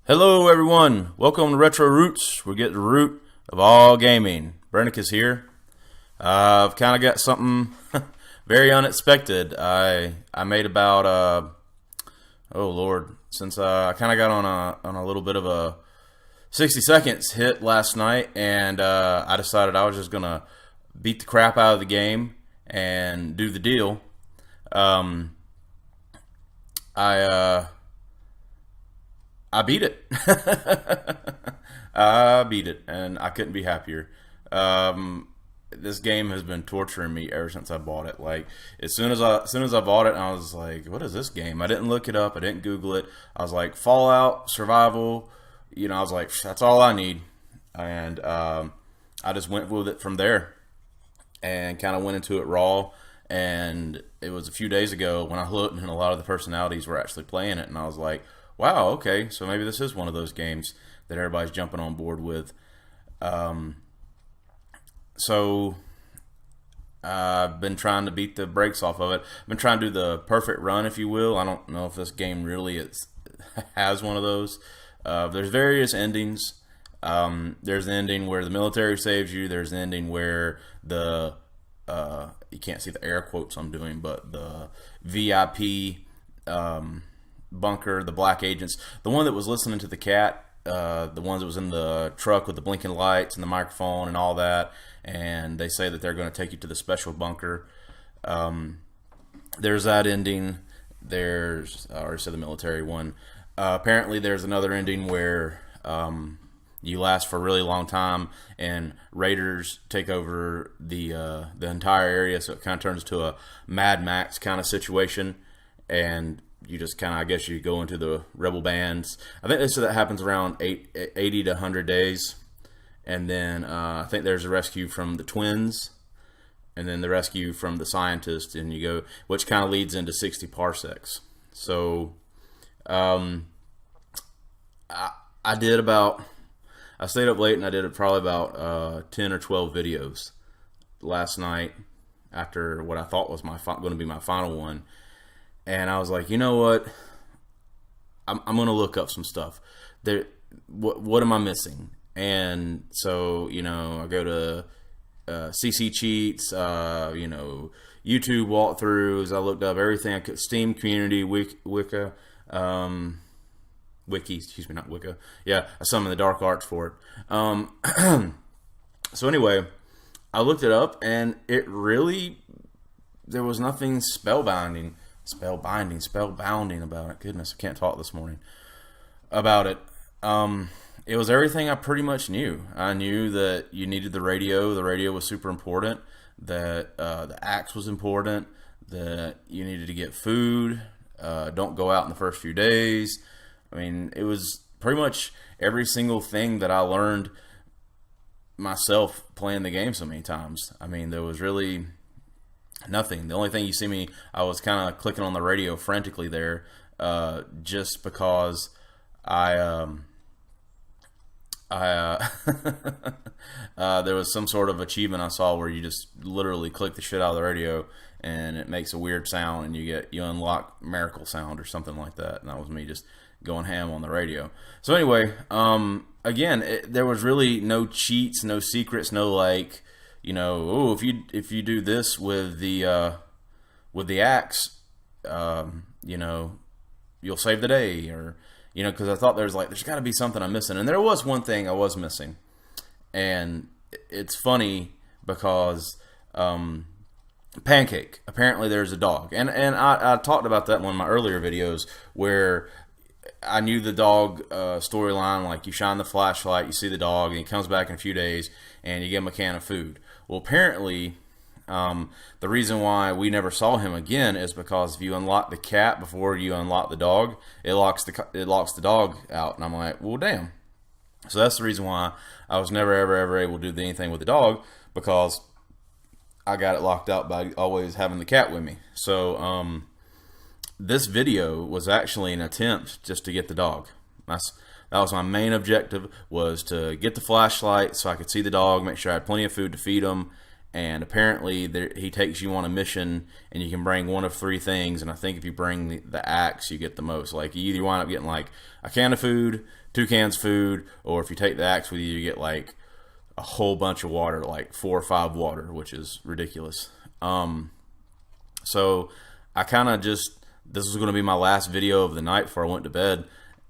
Hello everyone, welcome to Retro Roots. We're getting the root of all gaming. Brenticuss here. I've kind of got something very unexpected. I made about oh Lord, since I kind of got on a little bit of a 60 seconds hit last night, and I decided I was just gonna beat the crap out of the game and do the deal. I beat it. I beat it, and I couldn't be happier. This game has been torturing me ever since I bought it. Like as soon as I bought it, I was like, "What is this game?" I didn't look it up. I didn't Google it. I was like, Fallout survival. I was like, that's all I need, and I just went with it from there, and kind of went into it raw. And it was a few days ago when I looked, and a lot of the personalities were actually playing it, and I was like, wow, okay, so maybe this is one of those games that everybody's jumping on board with. So I've been trying to beat the brakes off of it. I've been trying to do the perfect run, if you will. I don't know if this game really has one of those. There's various endings. There's the ending where the military saves you. There's the ending where the you can't see the air quotes I'm doing, but the VIP bunker, the black agents, the one that was listening to the cat, the ones that was in the truck with the blinking lights and the microphone and all that, and they say that they're going to take you to the special bunker. There's that ending. There's, I already said the military one. Apparently there's another ending where you last for a really long time and raiders take over the entire area, so it kind of turns to a Mad Max kind of situation, and you just kind of, I guess you go into the rebel bands. I think they said that happens around 80 to 100 days. And then I think there's a rescue from the twins, and then the rescue from the scientist, and you go, which kind of leads into 60 parsecs. So I stayed up late, and I did probably about 10 or 12 videos last night after what I thought was going to be my final one. And I was like, you know what? I'm going to look up some stuff. What am I missing? And so, I go to CC Cheats, YouTube walkthroughs. I looked up everything I could. Steam community, Wicca, Wiki, excuse me, not Wicca. Yeah, I summoned the dark arts for it. So anyway, I looked it up, and it really, there was nothing spellbinding about it. Goodness, I can't talk this morning about it. It was everything I pretty much knew. I knew that you needed the radio. The radio was super important. That the axe was important. That you needed to get food. Don't go out in the first few days. I mean, it was pretty much every single thing that I learned myself playing the game so many times. I mean, there was really nothing. The only thing you see me, I was kind of clicking on the radio frantically there, just because there was some sort of achievement I saw where you just literally click the shit out of the radio and it makes a weird sound, and you unlock miracle sound or something like that, and that was me just going ham on the radio. So anyway, again, there was really no cheats, no secrets, no like, oh, if you do this with the axe, you'll save the day, or because I thought there's got to be something I'm missing, and there was one thing I was missing, and it's funny because Pancake, apparently there's a dog, and I talked about that in one of my earlier videos where I knew the dog storyline, like you shine the flashlight, you see the dog, and he comes back in a few days, and you give him a can of food. Well, apparently, the reason why we never saw him again is because if you unlock the cat before you unlock the dog, it locks the dog out. And I'm like, well, damn. So that's the reason why I was never, ever able to do anything with the dog, because I got it locked out by always having the cat with me. So this video was actually an attempt just to get the dog. That was my main objective, was to get the flashlight so I could see the dog, make sure I had plenty of food to feed him, and apparently he takes you on a mission, and you can bring one of 3 things, and I think if you bring the axe, you get the most. Like, you either wind up getting like a can of food, 2 cans of food, or if you take the axe with you, you get like a whole bunch of water, like 4 or 5 water, which is ridiculous. So I kind of just, this was going to be my last video of the night before I went to bed,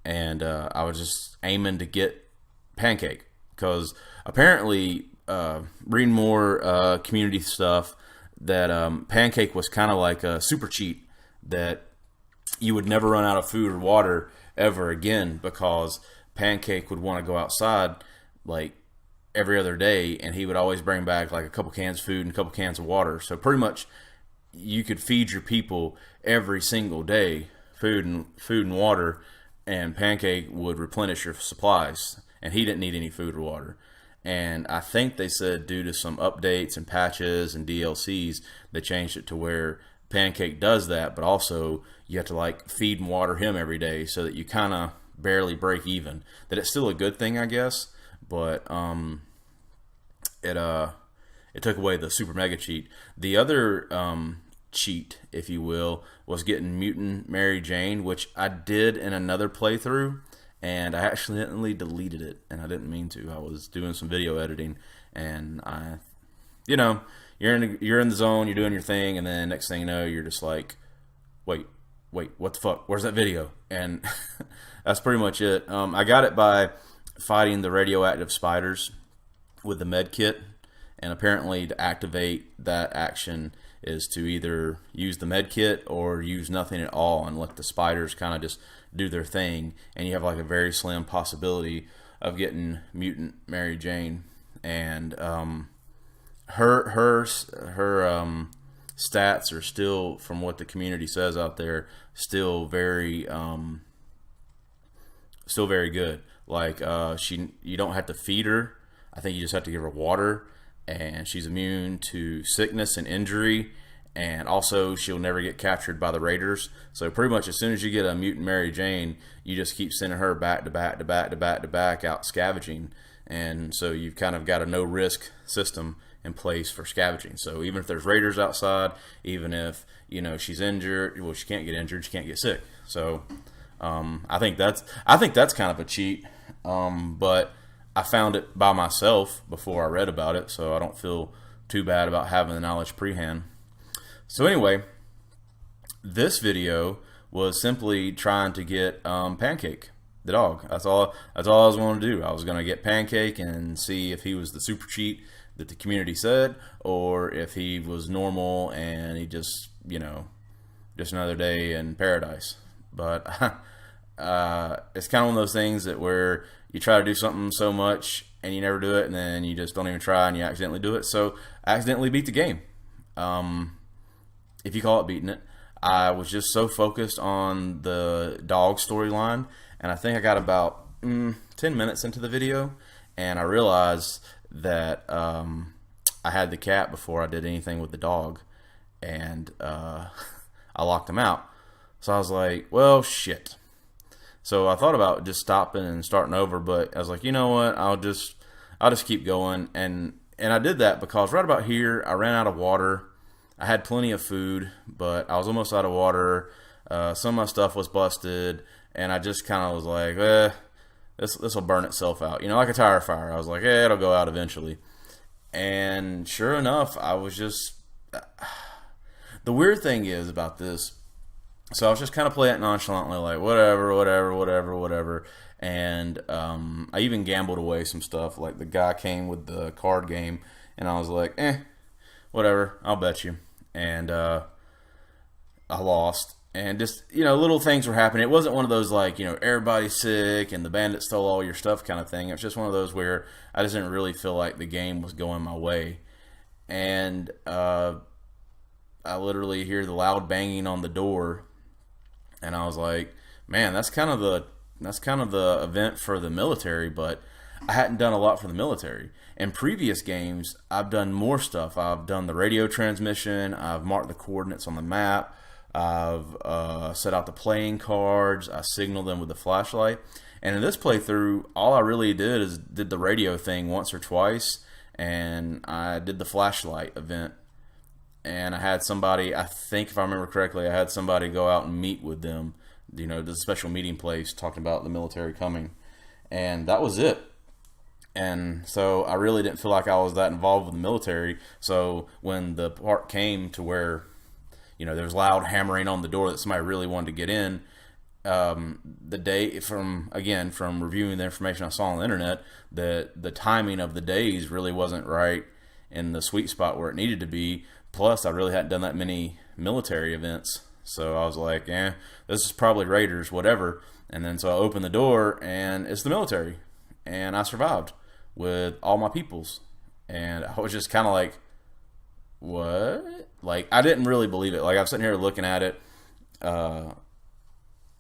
and I was just aiming to get Pancake, because apparently reading more community stuff, that Pancake was kind of like a super cheat, that you would never run out of food or water ever again, because Pancake would want to go outside like every other day, and he would always bring back like a couple cans of food and a couple cans of water. So pretty much you could feed your people every single day food and water, and Pancake would replenish your supplies, and he didn't need any food or water. And I think they said due to some updates and patches and DLCs, they changed it to where Pancake does that, but also you have to like feed and water him every day, so that you kind of barely break even. That it's still a good thing, I guess, but it took away the super mega cheat. The other cheat, if you will, was getting Mutant Mary Jane, which I did in another playthrough, and I accidentally deleted it, and I didn't mean to. I was doing some video editing, and you know, you're in the zone, you're doing your thing, and then next thing you know, you're just like, wait, what the fuck? Where's that video? And that's pretty much it. I got it by fighting the radioactive spiders with the med kit, and apparently to activate that action is to either use the med kit or use nothing at all and let the spiders kind of just do their thing, and you have like a very slim possibility of getting Mutant Mary Jane. And her stats are still, from what the community says out there, still very good. Like you don't have to feed her. I think you just have to give her water, and she's immune to sickness and injury, and also she'll never get captured by the raiders. So pretty much as soon as you get a Mutant Mary Jane, you just keep sending her back to back out scavenging, and so you've kind of got a no risk system in place for scavenging. So even if there's raiders outside, even if she's injured, well, she can't get injured, she can't get sick. So I think that's kind of a cheat, but I found it by myself before I read about it, so I don't feel too bad about having the knowledge pre-hand. So anyway, this video was simply trying to get Pancake, the dog. That's all I was going to do. I was going to get Pancake and see if he was the super cheat that the community said, or if he was normal and he just just another day in paradise. But it's kind of one of those things that where you try to do something so much and you never do it, and then you just don't even try and you accidentally do it. So I accidentally beat the game. If you call it beating it. I was just so focused on the dog storyline, and I think I got about 10 minutes into the video, and I realized that I had the cat before I did anything with the dog, and I locked him out. So I was like, well, shit. So I thought about just stopping and starting over, but I was like, you know what? I'll just keep going, and I did that because right about here I ran out of water. I had plenty of food, but I was almost out of water. Some of my stuff was busted, and I just kind of was like, this will burn itself out. Like a tire fire. I was like, it'll go out eventually. And sure enough, I was just... The weird thing is about this, so I was just kind of playing it nonchalantly, like whatever. And I even gambled away some stuff. Like the guy came with the card game, and I was like, whatever, I'll bet you. And I lost. And just, little things were happening. It wasn't one of those like, everybody's sick and the bandit stole all your stuff kind of thing. It was just one of those where I just didn't really feel like the game was going my way. And I literally hear the loud banging on the door, and I was like, man, that's kind of the event for the military, but I hadn't done a lot for the military. In previous games, I've done more stuff. I've done the radio transmission, I've marked the coordinates on the map, I've set out the playing cards, I signaled them with the flashlight. And in this playthrough, all I really did is did the radio thing once or twice, and I did the flashlight event. And I had somebody, I think if I remember correctly, I had somebody go out and meet with them, you know, the special meeting place, talking about the military coming. And that was it. And so I really didn't feel like I was that involved with the military. So when the part came to where, you know, there was loud hammering on the door that somebody really wanted to get in, the day from reviewing the information I saw on the internet, that the timing of the days really wasn't right in the sweet spot where it needed to be. Plus, I really hadn't done that many military events. So I was like, this is probably Raiders, whatever. And then so I opened the door, and it's the military. And I survived with all my peoples. And I was just kind of like, what? Like, I didn't really believe it. Like, I'm sitting here looking at it. I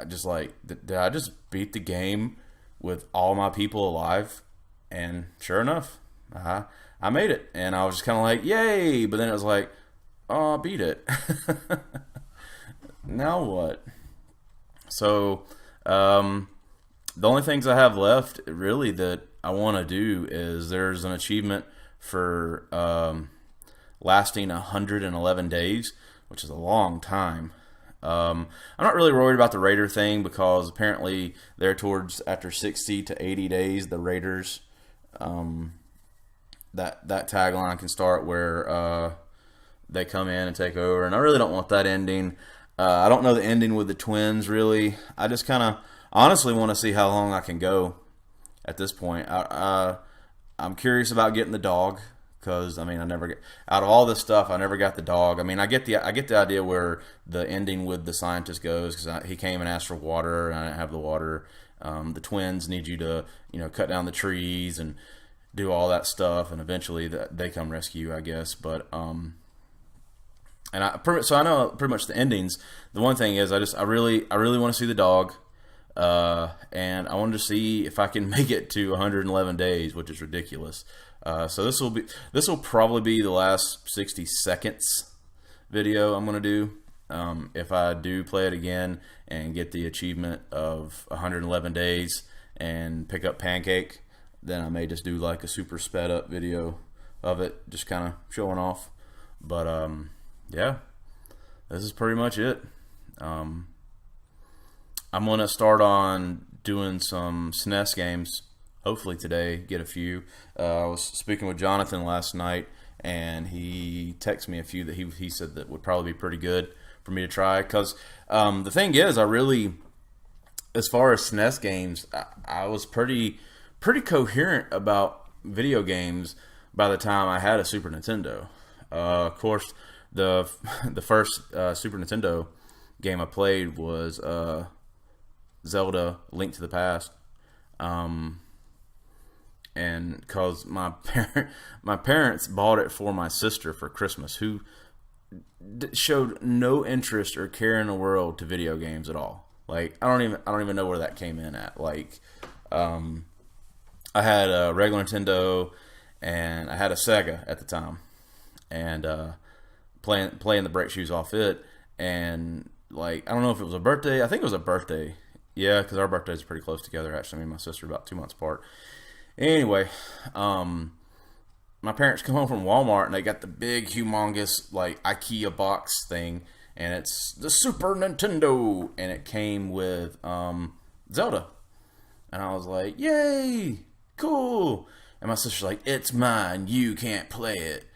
just like, did I just beat the game with all my people alive? And sure enough, I made it. And I was just kind of like, yay. But then it was like, oh, I beat it. Now what? So, the only things I have left really that I want to do is there's an achievement for lasting 111 days, which is a long time. I'm not really worried about the Raider thing because apparently they're towards after 60 to 80 days, the Raiders, that tagline can start where they come in and take over, and I really don't want that ending. I don't know the ending with the twins, really. I just kind of honestly want to see how long I can go at this point. I'm curious about getting the dog because, I mean, I never get out of all this stuff. I never got the dog. I mean, I get the idea where the ending with the scientist goes because he came and asked for water, and I didn't have the water. The twins need you to, you know, cut down the trees and do all that stuff, and eventually they come rescue you, I guess. But so I know pretty much the endings. The one thing is I really want to see the dog, and I wanted to see if I can make it to 111 days, which is ridiculous. So this will probably be the last 60 seconds video I'm gonna do. If I do play it again and get the achievement of 111 days and pick up Pancake, then I may just do like a super sped up video of it, just kind of showing off. But yeah, this is pretty much it. I'm gonna start on doing some SNES games. Hopefully today, get a few. I was speaking with Jonathan last night, and he texted me a few that he said that would probably be pretty good for me to try. Because the thing is, I really, as far as SNES games, I was pretty coherent about video games by the time I had a Super Nintendo. Of course, the first Super Nintendo game I played was Zelda: Link to the Past. And because my parents bought it for my sister for Christmas, who showed no interest or care in the world to video games at all. Like, I don't even know where that came in at. Like, I had a regular Nintendo and I had a Sega at the time, and playing the brake shoes off it. And like, I don't know if it was a birthday. I think it was a birthday. Yeah, because our birthdays are pretty close together. Actually, me and my sister are about 2 months apart. Anyway, my parents come home from Walmart and they got the big, humongous, like, IKEA box thing, and it's the Super Nintendo, and it came with Zelda, and I was like, yay, cool. And my sister's like, it's mine, you can't play it.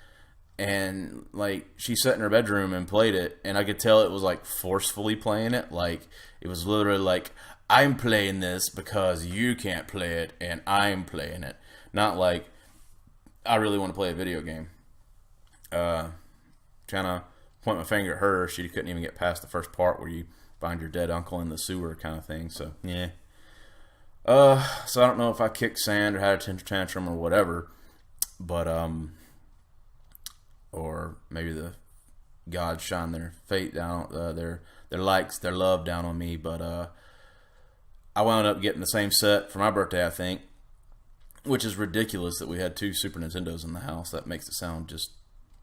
And like, she sat in her bedroom and played it, and I could tell it was like forcefully playing it. Like, it was literally like, I'm playing this because you can't play it, and I'm playing it. Not like, I really want to play a video game. Trying to point my finger at her. She couldn't even get past the first part where you find your dead uncle in the sewer kind of thing. So, yeah. So I don't know if I kicked sand or had a temper tantrum or whatever. But, or maybe the gods shine their fate down, their likes, their love down on me. But, I wound up getting the same set for my birthday, I think, which is ridiculous that we had 2 Super Nintendos in the house. That makes it sound just,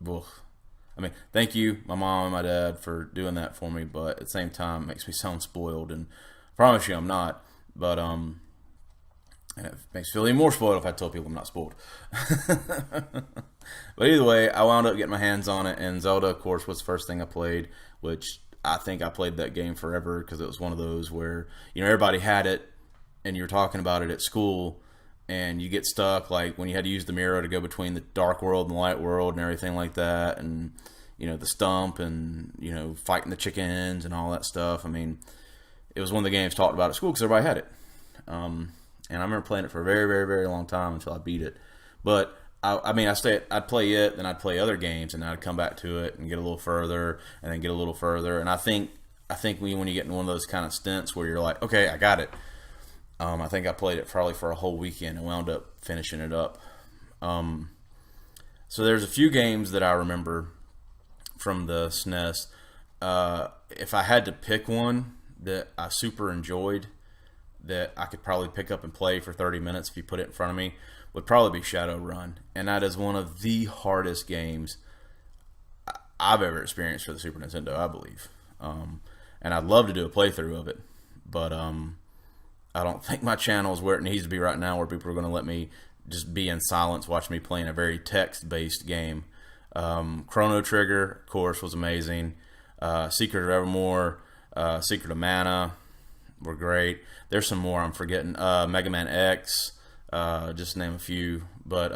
ugh. I mean, thank you, my mom and my dad, for doing that for me, but at the same time, it makes me sound spoiled, and I promise you I'm not. But And it makes me feel even more spoiled if I tell people I'm not spoiled. But either way, I wound up getting my hands on it, and Zelda, of course, was the first thing I played, which I think I played that game forever because it was one of those where, you know, everybody had it, and you're talking about it at school, and you get stuck, like when you had to use the mirror to go between the dark world and the light world and everything like that, and, you know, the stump and, you know, fighting the chickens and all that stuff. I mean, it was one of the games talked about at school because everybody had it. And I remember playing it for a very, very, very long time until I beat it. But I mean, I'd play it, then I'd play other games, and then I'd come back to it and get a little further, and then get a little further. And I think when you get in one of those kind of stints where you're like, okay, I got it. I think I played it probably for a whole weekend and wound up finishing it up. So there's a few games that I remember from the SNES. If I had to pick one that I super enjoyed, that I could probably pick up and play for 30 minutes if you put it in front of me, would probably be Shadowrun. And that is one of the hardest games I've ever experienced for the Super Nintendo, I believe. And I'd love to do a playthrough of it, but I don't think my channel is where it needs to be right now, where people are going to let me just be in silence watch me playing a very text-based game. Chrono Trigger, of course, was amazing. Secret of Evermore, Secret of Mana were great. There's some more I'm forgetting. Mega Man X, just to name a few. But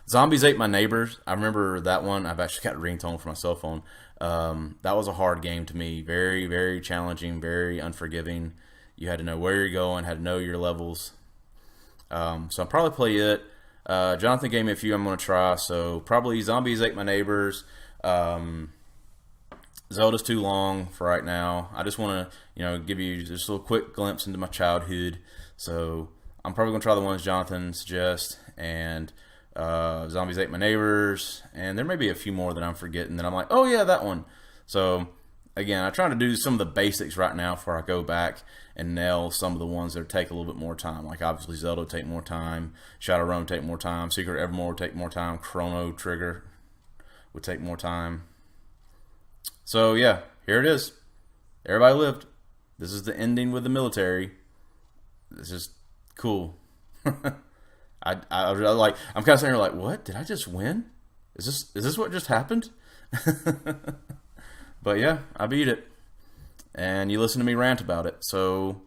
Zombies Ate My Neighbors, I remember that one. I've actually got a ringtone for my cell phone. That was a hard game to me. Very, very challenging, very unforgiving. You had to know where you're going, had to know your levels. So I'll probably play it. Jonathan gave me a few I'm going to try. So probably Zombies Ate My Neighbors. Zelda's too long for right now. I just want to, you know, give you just a little quick glimpse into my childhood. So I'm probably going to try the ones Jonathan suggests, and Zombies Ate My Neighbors, and there may be a few more that I'm forgetting that I'm like, oh yeah, that one. So again, I try to do some of the basics right now before I go back and nail some of the ones that take a little bit more time. Like obviously Zelda would take more time, Shadowrun would take more time, Secret of Evermore would take more time, Chrono Trigger would take more time. So yeah, here it is. Everybody lived. This is the ending with the military. This is cool. I like. I'm kind of sitting here like, what? Did I just win? Is this what just happened? But yeah, I beat it, and you listen to me rant about it. So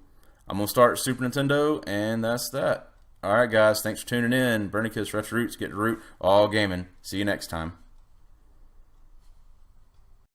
I'm gonna start Super Nintendo, and that's that. All right, guys. Thanks for tuning in. brenticuss, RehTro, RooTz, get to root all gaming. See you next time.